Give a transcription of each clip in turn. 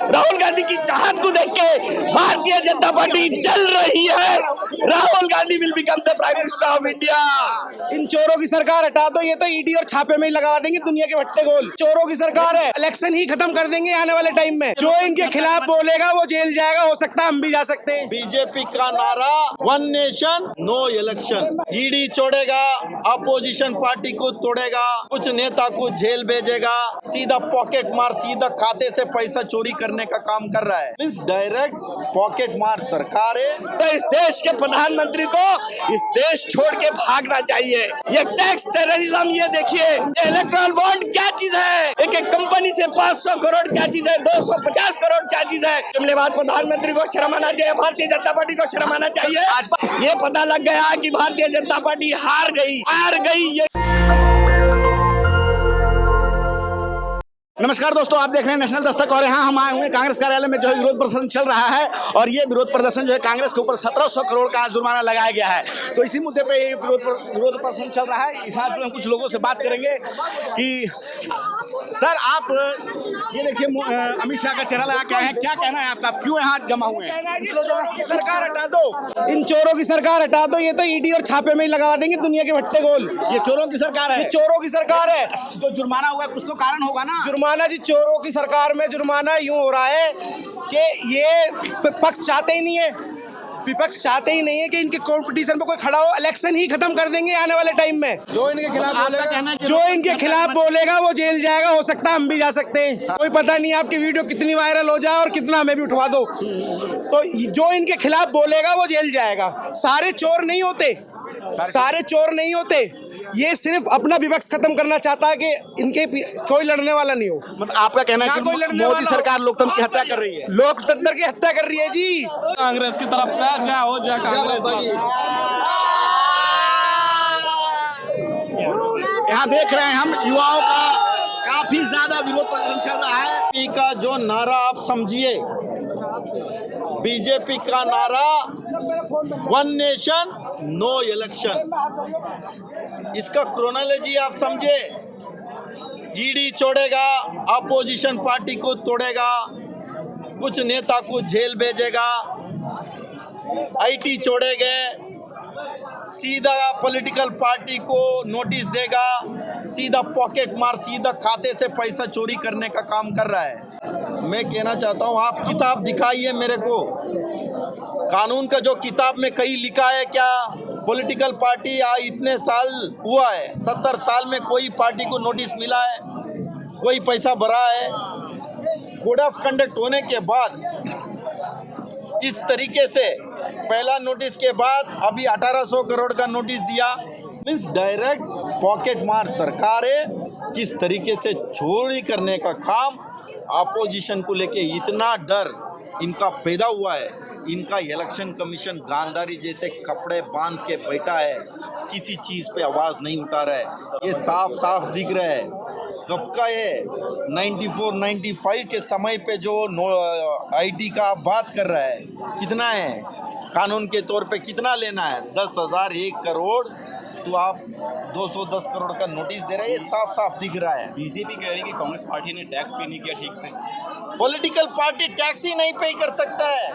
राहुल गांधी की चाहत को देख के भारतीय जनता पार्टी जल रही है। Rahul Gandhi will become the prime minister of India. इन चोरों की सरकार हटा दो, ये तो ईडी और छापे में ही लगा देंगे दुनिया के भट्टे गोल। चोरों की सरकार है, इलेक्शन ही खत्म कर देंगे आने वाले टाइम में। जो इनके खिलाफ बोलेगा वो जेल जाएगा, हो सकता है हम भी जा सकते हैं। बीजेपी का नारा one nation no election. ED छोड़ेगा, अपोजिशन पार्टी को तोड़ेगा, कुछ नेता को जेल भेजेगा, सीधा पॉकेट मार, सीधा खाते से पैसा चोरी करने का काम कर रहा है। मींस डायरेक्ट पॉकेट मार सरकार है। तो इस देश के प्रधानमंत्री को इस देश छोड़ के भागना चाहिए। ये टैक्स टेररिज्म, ये देखिए इलेक्ट्रल बॉन्ड क्या चीज है, एक एक कंपनी से 500 करोड़ क्या चीज है, 250 करोड़ क्या चीज है। जुमले बाद प्रधानमंत्री को शर्म आना चाहिए, भारतीय जनता पार्टी को शर्म आना चाहिए। ये पता लग गया कि भारतीय जनता पार्टी हार गई। ये नमस्कार दोस्तों, आप देख रहे हैं नेशनल दस्तक और यहाँ हम आए हुए हैं कांग्रेस कार्यालय में जो है विरोध प्रदर्शन चल रहा है। और ये विरोध प्रदर्शन जो है कांग्रेस के ऊपर 1700 करोड़ का जुर्माना लगाया गया है। तो इसी मुद्दे पे ये विरोध प्रदर्शन चल रहा है। इस हाथ में कुछ लोगों से बात करेंगे कि सर आप ये देखिए अमित शाह का चेहरा लगा के आए हैं, क्या कहना है आपका, क्यों यहाँ जमा हुए हैं? सरकार हटा दो, इन चोरों की सरकार हटा दो, ये तो ईडी और छापे में ही लगा देंगे दुनिया के भट्टे गोल। ये चोरों की सरकार है, चोरों की सरकार है। तो जुर्माना हुआ, कुछ तो कारण होगा ना। जुर्माना जी, चोरों की सरकार में जुर्माना यूं हो रहा है कि ये पक्ष चाहते ही नहीं है, विपक्ष चाहते ही नहीं है कि इनके कंपटीशन में कोई खड़ा हो। इलेक्शन ही खत्म कर देंगे आने वाले टाइम में। जो इनके खिलाफ बोलेगा वो जेल जाएगा, हो सकता है हम भी जा सकते हैं। कोई पता नहीं आपकी वीडियो कितनी वायरल हो जाए और कितना हमें भी उठवा दो। तो जो इनके खिलाफ बोलेगा वो जेल जाएगा। सारे चोर नहीं होते, ये सिर्फ अपना विपक्ष खत्म करना चाहता है कि इनके कोई लड़ने वाला नहीं हो। मतलब आपका कहना है कि मोदी सरकार लोकतंत्र की हत्या कर रही है, लोकतंत्र की हत्या कर रही है जी। कांग्रेस की तरफ चाहे हो चाहे कांग्रेस। यहाँ देख रहे हैं हम युवाओं का काफी ज्यादा विरोध प्रदर्शन चल रहा है। बीजेपी का जो नारा आप समझिए, बीजेपी का नारा वन नेशन नो इलेक्शन। इसका क्रोनोलॉजी आप समझे, ईडी छोड़ेगा, अपोजिशन पार्टी को तोड़ेगा, कुछ नेता को जेल भेजेगा, आईटी छोड़ेंगे, सीधा पॉलिटिकल पार्टी को नोटिस देगा, सीधा पॉकेट मार, सीधा खाते से पैसा चोरी करने का काम कर रहा है। मैं कहना चाहता हूँ, आप किताब दिखाइए मेरे को, कानून का जो किताब में कहीं लिखा है क्या? पॉलिटिकल पार्टी इतने साल हुआ है, 70 साल में कोई पार्टी को नोटिस मिला है, कोई पैसा भरा है? कोड ऑफ कंडक्ट होने के बाद इस तरीके से पहला नोटिस के बाद अभी 1800 करोड़ का नोटिस दिया। मीन्स डायरेक्ट पॉकेट मार सरकार है। किस तरीके से चोरी करने का काम अपोजिशन को लेके इतना डर इनका पैदा हुआ है। इनका इलेक्शन कमीशन गांधारी जैसे कपड़े बांध के बैठा है, किसी चीज़ पे आवाज़ नहीं उठा रहा है। ये साफ साफ दिख रहा है। कब का ये 94-95 के समय पे जो आईटी का बात कर रहा है, कितना है कानून के तौर पे, कितना लेना है? 10,000 1 करोड़, तो आप 210 करोड़ का नोटिस दे रहे हैं। ये साफ साफ दिख रहा है। बीजेपी कह रही है कि कांग्रेस पार्टी ने टैक्स पे नहीं किया ठीक से। पॉलिटिकल पार्टी टैक्स ही नहीं पे कर सकता है।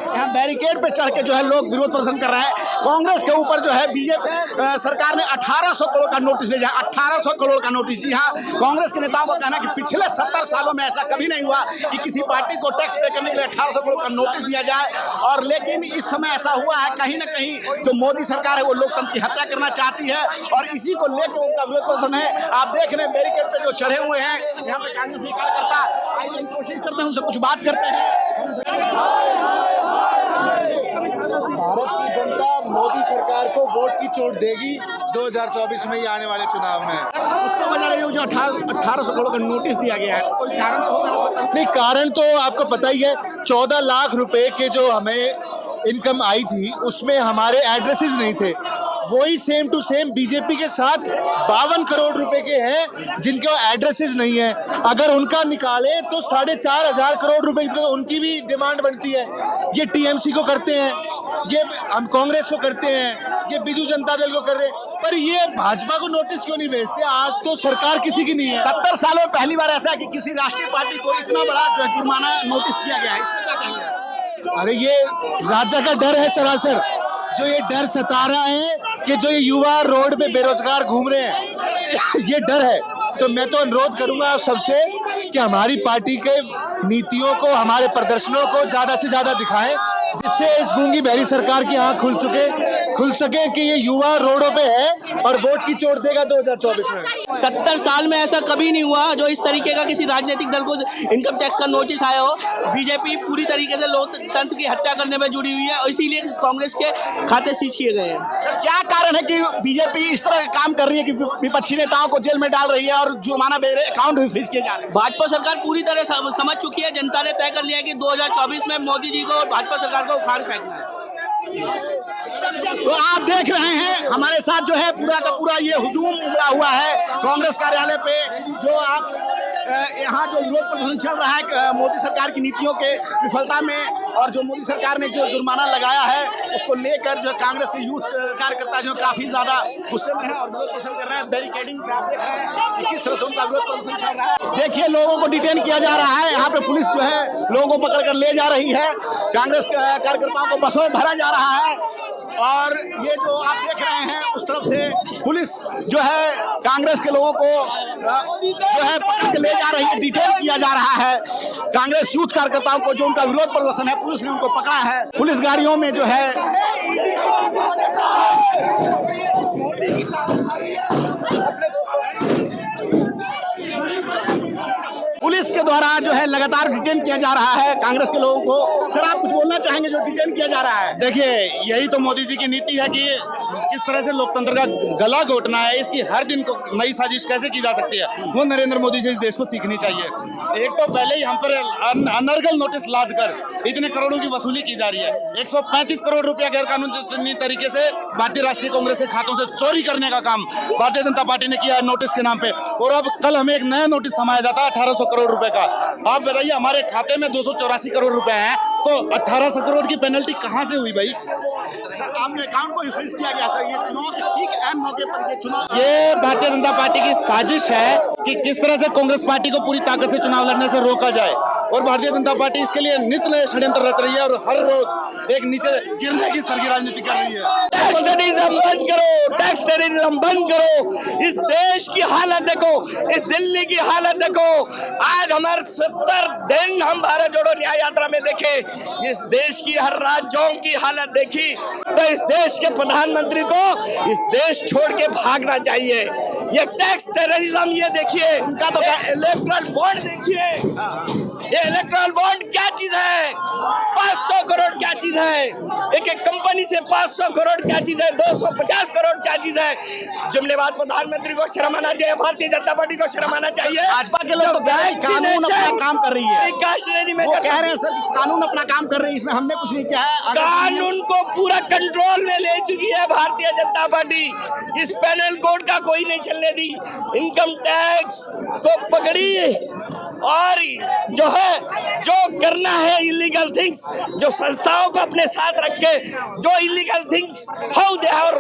यहाँ बैरिकेड पे चढ़ के जो है लोग विरोध प्रदर्शन कर रहे हैं। कांग्रेस के ऊपर जो है बीजेपी सरकार ने 1800 करोड़ का नोटिस भेजा। 1800 करोड़ का नोटिस। जी हाँ, कांग्रेस के नेताओं का कहना है कि पिछले 70 सालों में ऐसा कभी नहीं हुआ कि किसी पार्टी को टैक्स पे करने के लिए 1800 करोड़ का नोटिस दिया जाए। और लेकिन इस समय ऐसा हुआ है, कहीं ना कहीं जो मोदी सरकार है वो लोकतंत्र की हत्या करना चाहती है और इसी को लेकर उनका विरोध प्रदर्शन है। आप देख रहे हैं बैरिकेड पे जो चढ़े हुए हैं, यहाँ पे कांग्रेस के कार्यकर्ता। आइए कोशिश करते हैं उनसे कुछ बात करते हैं। भारत की जनता मोदी सरकार को वोट की चोट देगी 2024 में ही आने वाले चुनाव में। उसको वजह रही हो जो 1800 करोड़ का नोटिस दिया गया है, कोई कारण तो होगा? नहीं, कारण तो आपको पता ही है। 14 लाख रुपए के जो हमें इनकम आई थी उसमें हमारे एड्रेसेस नहीं थे। वही सेम टू सेम बीजेपी के साथ 52 करोड़ रुपए के हैं जिनके एड्रेसेस नहीं है। अगर उनका निकाले तो 4,500 करोड़ रुपए की तो उनकी भी डिमांड बनती है। ये टीएमसी को करते हैं, ये हम कांग्रेस को करते हैं, ये बीजू जनता दल को कर रहे हैं। पर ये भाजपा को नोटिस क्यों नहीं भेजते? आज तो सरकार किसी की नहीं है। 70 सालों में पहली बार ऐसा है कि किसी राष्ट्रीय पार्टी को इतना बड़ा जो है जुर्माना नोटिस किया गया है। इस पर क्या कहेंगे? अरे ये राजा का डर है सरासर, जो ये डर सता रहा है कि जो ये युवा रोड पे बेरोजगार घूम रहे हैं ये डर है। तो मैं तो अनुरोध करूंगा आप सबसे कि हमारी पार्टी के नीतियों को, हमारे प्रदर्शनों को ज्यादा से ज्यादा दिखाएं, जिससे इस गूंगी बहरी सरकार की आंख खुल सके कि ये युवा रोडों पे है और वोट की चोट देगा 2024 में। 70 साल में ऐसा कभी नहीं हुआ जो इस तरीके का किसी राजनीतिक दल को इनकम टैक्स का नोटिस आया हो। बीजेपी पूरी तरीके से लोकतंत्र की हत्या करने में जुड़ी हुई है और इसीलिए कांग्रेस के खाते सीज किए गए हैं। क्या कारण है कि बीजेपी इस तरह का काम कर रही है कि विपक्षी नेताओं को जेल में डाल रही है और जुर्माना दे रहे, अकाउंट भी फ्रीज किए जा रहे हैं? भाजपा सरकार पूरी तरह समझ चुकी है, जनता ने तय कर लिया है कि 2024 में मोदी जी को और भाजपा सरकार को उखाड़ फेंकना है। तो आप देख रहे हैं हमारे साथ जो है पूरा का पूरा ये हुजूम उमड़ा हुआ है कांग्रेस कार्यालय पे। जो आप यहाँ जो विरोध प्रदर्शन चल रहा है मोदी सरकार की नीतियों के विफलता में, और जो मोदी सरकार ने जो जुर्माना लगाया है उसको लेकर जो कांग्रेस के यूथ कार्यकर्ता जो काफी ज्यादा गुस्से में है और विरोध प्रदर्शन कर रहे हैं। बैरिकेडिंग पे आप देख रहे हैं कि किस तरह से उनका विरोध प्रदर्शन चल रहा है। देखिए लोगों को डिटेन किया जा रहा है, यहाँ पे पुलिस जो है लोगों को पकड़ कर ले जा रही है, कांग्रेस कार्यकर्ताओं को बसों में भरा जा रहा है और ये जो आप देख रहे हैं उस तरफ से पुलिस जो है कांग्रेस के लोगों को जो है पकड़ के ले जा रही है, डिटेन किया जा रहा है। कांग्रेस यूथ कार्यकर्ताओं को जो उनका विरोध प्रदर्शन है पुलिस ने उनको पकड़ा है, पुलिस गाड़ियों में जो है पुलिस के द्वारा जो है लगातार डिटेन किया जा रहा है कांग्रेस के लोगों को। सर आप कुछ बोलना चाहेंगे जो डिटेन किया जा रहा है? देखिए यही तो मोदी जी की नीति है कि किस तरह से लोकतंत्र का गला घोटना है, इसकी हर दिन को नई साजिश कैसे की जा सकती है, वो नरेंद्र मोदी जी इस देश को सीखनी चाहिए। एक तो पहले ही हम पर अनर्गल नोटिस लाद कर इतने करोड़ों की वसूली की जा रही है। 135 करोड़ रुपया गैर कानूनी तरीके से भारतीय राष्ट्रीय कांग्रेस के खातों से चोरी करने का काम भारतीय जनता पार्टी ने किया है नोटिस के नाम पे। और अब कल हमें एक नया नोटिस थमाया जाता है 1800 करोड़ रुपए का। आप बताइए हमारे खाते में 284 करोड़ रुपए है, तो 1800 करोड़ की पेनल्टी कहां से हुई भाई? सर आपने अकाउंट को ही फ्रीज किया गया। सर ये चुनाव के ठीक अहम मौके पर ये भारतीय जनता पार्टी की साजिश है कि किस तरह से कांग्रेस पार्टी को पूरी ताकत से चुनाव लड़ने से रोका जाए, और भारतीय जनता पार्टी इसके लिए नित्य नए षड्यंत्र रच रही है और हर रोज एक नीचे गिरने की स्तर की राजनीति कर रही है। टैक्स टेररिज्म बंद करो, टैक्स टेररिज्म बंद करो। इस देश की हालत देखो, इस दिल्ली की हालत देखो। आज हमारे 70 दिन हम भारत जोड़ो न्याय यात्रा में देखे, इस देश की हर राज्यों की हालत देखी, तो इस देश के प्रधानमंत्री को इस देश छोड़ के भागना चाहिए। ये टैक्स टेररिज्म ये देखिए, उनका तो इलेक्ट्रल बॉन्ड देखिए, ये इलेक्ट्रल बॉन्ड क्या चीज है? 500 करोड़ क्या चीज है? एक एक कंपनी से 500 करोड़ क्या चीज है? 250 करोड़ क्या चीज है? जुमलेबाज प्रधानमंत्री को शर्म आना चाहिए, भारतीय जनता पार्टी को शर्म आना चाहिए। भाजपा के लोग तो कह रहे हैं कानून अपना काम कर रही है, में कह रहे हैं सर कानून अपना काम कर रही है, इसमें हमने कुछ नहीं किया है। कानून को पूरा कंट्रोल में ले चुकी है भारतीय जनता पार्टी। इस पेनल कोड का कोई नहीं चलने दी, इनकम टैक्स को पकड़ी और जो है जो करना है इलीगल थिंग्स, जो संस्थाओं को अपने साथ रख के जो illegal things how they are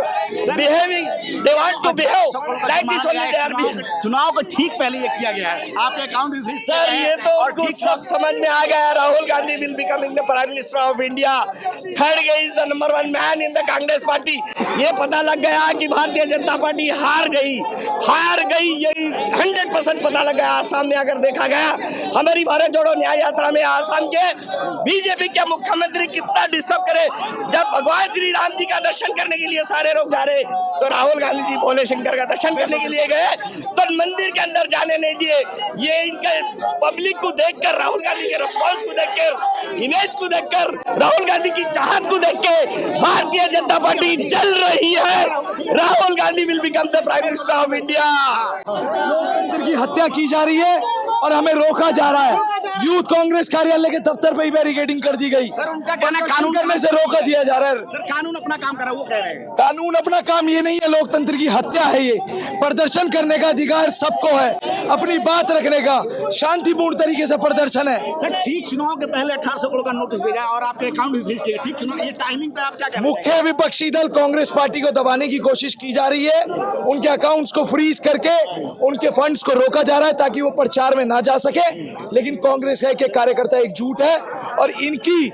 behaving, they want to behave like this only they are behaving. चुनाव को ठीक पहले ये किया गया है, आपके अकाउंट भी सर ये तो कुछ सब समझ में आ गया। Rahul Gandhi will becoming the prime minister of India, खड़गे is the number 1 man in the Congress party. ये पता लग गया कि भारतीय जनता पार्टी हार गई, यही 100% पता लग गया। आसाम में अगर देखा गया हमारी भारत जोड़ो न्याय यात्रा में आसाम के बीजेपी के मुख्यमंत्री कितना डिस्टर्ब करे। जब भगवान श्री राम जी का दर्शन करने के लिए सारे लोग जा रहे तो राहुल गांधी जी भोले शंकर का दर्शन करने के लिए गए तो मंदिर के अंदर जाने नहीं दिए। ये इनके पब्लिक को देखकर, राहुल गांधी के रिस्पॉन्स को देखकर, इमेज को देखकर, राहुल गांधी की चाहत को देख के भारतीय जनता पार्टी जल रही है। Rahul Gandhi will become the prime minister of India. लोकतंत्र की हत्या की जा रही है और हमें रोका जा रहा है। यूथ कांग्रेस कार्यालय के दफ्तर पे ही बैरिकेडिंग कर दी गई। सर उनका कहना है कानून करने से रोका दिया जा रहा है। सर कानून अपना काम कर रहा है, वो कह रहे हैं। कानून अपना काम ये नहीं है, लोकतंत्र की हत्या है ये। प्रदर्शन करने का अधिकार सबको है, अपनी बात रखने का, शांतिपूर्ण तरीके से प्रदर्शन है। सर ठीक चुनाव के पहले 1800 करोड़ का नोटिस भेजा और आपके अकाउंट भी फ्रीज किए। ठीक चुनाव ये टाइमिंग पे आप क्या कहते हैं? मुख्य विपक्षी दल कांग्रेस पार्टी को दबाने की कोशिश की जा रही है। उनके अकाउंट्स को फ्रीज करके उनके फंड्स को रोका जा रहा है ताकि वो प्रचार में ना जा सके। लेकिन कांग्रेस के कार्यकर्ता एकजुट है और इनकी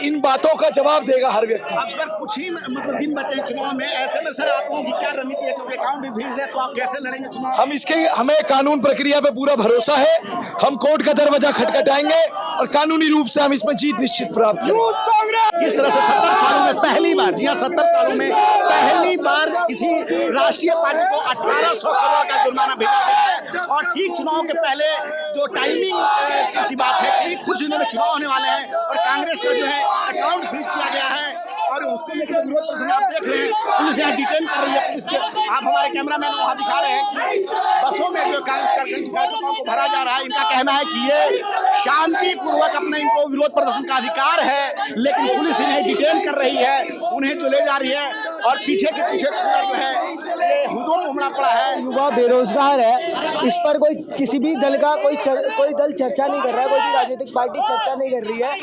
इन बातों का जवाब देगा हर व्यक्ति। अब सर कुछ ही मतलब दिन बचे हैं चुनाव में, ऐसे में सर आप लोगों की क्या रणनीति है? क्योंकि अकाउंट भी फ्रीज है, तो आप कैसे लड़ेंगे चुनाव? हमें कानून प्रक्रिया पे पूरा भरोसा है। हम कोर्ट का दरवाजा खटखटाएंगे और कानूनी रूप से हम इसमें जीत निश्चित प्राप्त करेंगे। किस तरह से 70 सालों में पहली बार, जी हाँ 70 सालों में पहली बार किसी राष्ट्रीय पार्टी को 1800 करोड़ का जुर्माना भेजा गया है और ठीक चुनाव के पहले जो टाइमिंग की बात है कि कुछ दिनों में चुनाव होने वाले हैं और कांग्रेस का जो है अकाउंट फ्रीज किया गया है और उसको लेकर विरोध प्रदर्शन आप देख रहे हैं। पुलिस यहाँ डिटेन कर रही है। पुलिस के आप हमारे कैमरामैन वहाँ दिखा रहे हैं कि बसों में जो कांग्रेस कार्यकर्ताओं को भरा जा रहा है। इनका कहना है कि ये शांतिपूर्वक अपने इनको विरोध प्रदर्शन का अधिकार है, लेकिन पुलिस इन्हें डिटेन कर रही है, उन्हें जो ले जा रही है और पीछे के पीछे जो है ये हुजूम उमड़ा पड़ा है। युवा बेरोजगार है, इस पर कोई किसी भी दल का कोई दल चर्चा नहीं कर रहा है, कोई भी राजनीतिक पार्टी चर्चा नहीं कर रही है।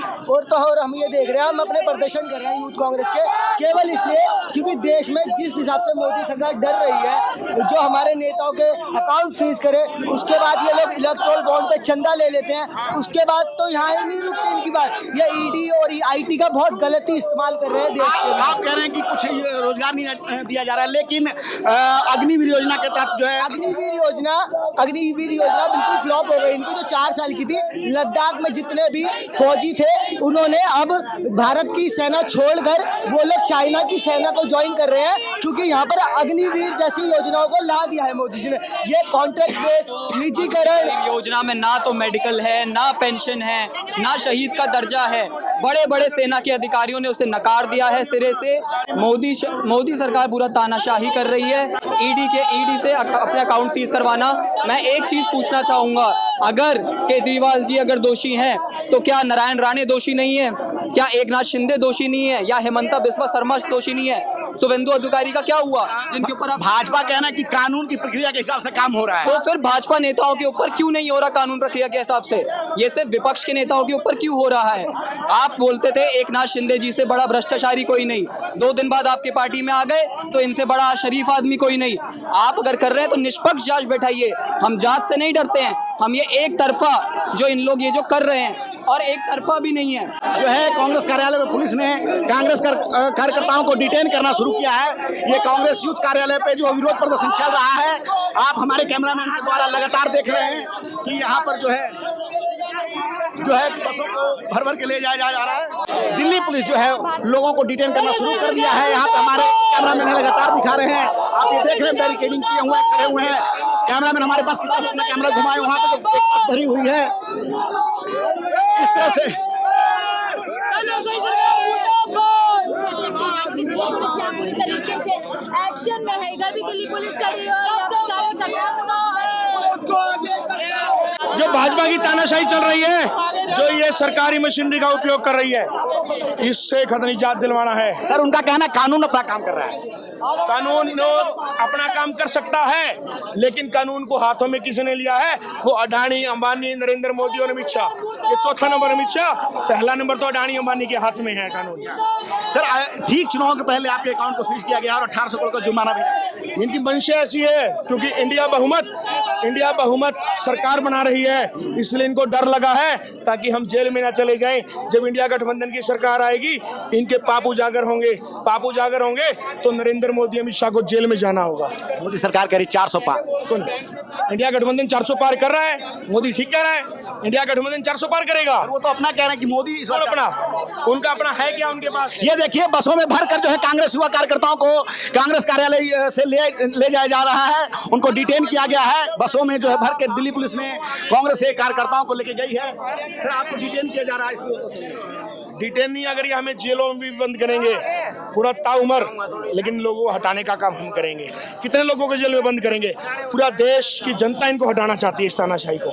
और हम ये देख रहे हैं, हम अपने प्रदर्शन कर रहे हैं यूथ कांग्रेस के केवल इसलिए क्योंकि देश में जिस हिसाब से मोदी सरकार डर रही है, जो हमारे नेताओं के अकाउंट फ्रीज करे, उसके बाद ये लोग इलेक्ट्रोल बॉन्ड पे चंदा ले लेते हैं, उसके बाद तो यहाँ ही नहीं रुकती इनकी बात। ये ईडी और आईटी का बहुत गलत ही इस्तेमाल कर रहे हैं देश के। आप कह रहे हैं कि कुछ रोजगार नहीं दिया जा रहा है, लेकिन अग्निवीर योजना के तहत जो है अग्निवीर योजना बिल्कुल फ्लॉप हो गई। इनकी जो 4 साल की थी, लद्दाख में जितने भी फौजी थे उन्होंने अब भारत की सेना छोड़कर वो लोग चाइना की सेना को ज्वाइन कर रहे हैं, क्योंकि यहाँ पर अग्निवीर जैसी योजनाओं को ला दिया है मोदी जी ने। ये कॉन्ट्रैक्ट बेस निजीकरण योजना में ना तो मेडिकल है, ना पेंशन है, ना शहीद का दर्जा है। बड़े बड़े सेना के अधिकारियों ने उसे नकार दिया है सिरे से। मोदी सरकार पूरा तानाशाही कर रही है। ईडी से अपने अकाउंट सीज करवाना। मैं एक चीज पूछना चाहूंगा, अगर केजरीवाल जी अगर दोषी हैं तो क्या नारायण राणे दोषी नहीं है? क्या एकनाथ शिंदे दोषी नहीं है? या हेमंता बिस्वा शर्मा दोषी नहीं है? शुभेंदु अधिकारी का क्या हुआ, जिनके ऊपर भाजपा कहना है कि कानून की प्रक्रिया के हिसाब से काम हो रहा है। तो फिर भाजपा नेताओं के ऊपर क्यों नहीं हो रहा कानून प्रक्रिया के हिसाब से? ये सिर्फ विपक्ष के नेताओं के ऊपर क्यों हो रहा है? आप बोलते थे एकनाथ शिंदे जी से बड़ा भ्रष्टाचारी कोई नहीं, 2 दिन बाद आपके पार्टी में आ गए तो इनसे बड़ा शरीफ आदमी कोई नहीं। आप अगर कर रहे हैं तो निष्पक्ष जांच बैठाइए। हम जांच से नहीं डरते हैं। हम ये एक तरफा जो इन लोग ये जो कर रहे हैं, और एक तरफा भी नहीं है। जो है कांग्रेस कार्यालय में पुलिस ने कांग्रेस कार्यकर्ताओं को डिटेन करना शुरू किया है। ये कांग्रेस यूथ कार्यालय पे जो विरोध प्रदर्शन चल रहा है, आप हमारे कैमरामैन के द्वारा लगातार देख रहे हैं कि यहाँ पर जो है बसों को भर भर के ले जाया जा रहा है। दिल्ली पुलिस जो है लोगों को डिटेन करना शुरू कर दिया है। यहाँ पे हमारे कैमरामैन लगातार दिखा रहे हैं, आप ये देख रहे हैं बैरिकेडिंग किए हुए खड़े हुए हैं। कैमरामैन हमारे बस की तरफ अपना कैमरा घुमाए, वहाँ पे तो बस भरी हुई है इस तरह से। पूरी तरीके से एक्शन में है, इधर भी दिल्ली पुलिस खड़ी है। जो भाजपा की तानाशाही चल रही है, जो ये सरकारी मशीनरी का उपयोग कर रही है, इससे खतरनाक निजात दिलवाना है। सर उनका कहना कानून अपना काम कर रहा है। कानून अपना काम कर सकता है, लेकिन कानून को हाथों में किसने लिया है? वो अडानी, अंबानी, नरेंद्र मोदी और अमित शाह। ये चौथा नंबर अमित शाह, पहला नंबर तो अडानी अंबानी के हाथ में है कानून। सर ठीक चुनाव के पहले आपके अकाउंट को फ्रीज किया गया और 1800 करोड़ का जुर्माना भी। इनकी मंशा ऐसी है क्योंकि इंडिया बहुमत सरकार बना रही है, इसलिए इनको डर लगा है ताकि हम जेल में ना चले जाएं। जब इंडिया गठबंधन की सरकार आएगी, इनके पाप उजागर होंगे तो नरेंद्र मोदी, अमित शाह को जेल में जाना होगा। मोदी सरकार कह रही 400 पार। कौन? इंडिया गठबंधन 400 पार कर रहा है। मोदी ठीक कह रहा है, इंडिया गठबंधन 400 पार करेगा। वो तो अपना कह रहे हैं कि मोदी इस बार उनका अपना है क्या उनके पास? ये देखिए बसों में भरकर जो है कांग्रेस युवा कार्यकर्ताओं को कांग्रेस कार्यालय से ले जाया जा रहा है। उनको डिटेन किया गया है बसों में जो है भर के। दिल्ली पुलिस ने कांग्रेस के कार्यकर्ताओं को लेके गई है। फिर आपको डिटेन किया जा रहा है इसमें। डिटेन अगर ये हमें जेलों में भी बंद करेंगे पूरा ताउमर, लेकिन लोगों को हटाने का काम हम करेंगे। कितने लोगों को जेल में बंद करेंगे? पूरा देश की जनता इनको हटाना चाहती है, इस तानाशाही को।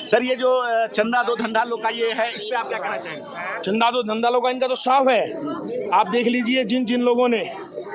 सर ये जो चंदा दो धंधा लो का ये है, इस पे आप क्या कहना चाहेंगे? चंदा दो धंधा लो का इनका तो साफ है। आप देख लीजिए जिन जिन लोगों ने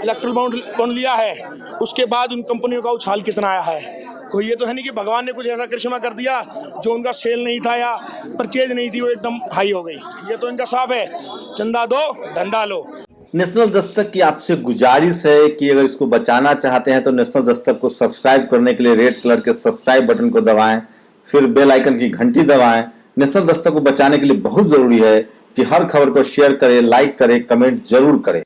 इलेक्ट्रल बॉन्ड लिया है उसके बाद उन कंपनियों का उछाल कितना आया है। कोई ये तो है नहीं कि भगवान ने कुछ ऐसा करिश्मा कर दिया जो उनका सेल नहीं था या परचेज नहीं थी वो एकदम हाई हो गई। ये तो इनका साफ है, चंदा दो धंधा लो। नेशनल दस्तक की आपसे गुजारिश है कि अगर इसको बचाना चाहते हैं तो नेशनल दस्तक को सब्सक्राइब करने के लिए रेड कलर के सब्सक्राइब बटन को दबाएं, फिर बेल आइकन की घंटी दबाएं। नेशनल दस्तक को बचाने के लिए बहुत जरूरी है कि हर खबर को शेयर करें, लाइक करें, कमेंट जरूर करें।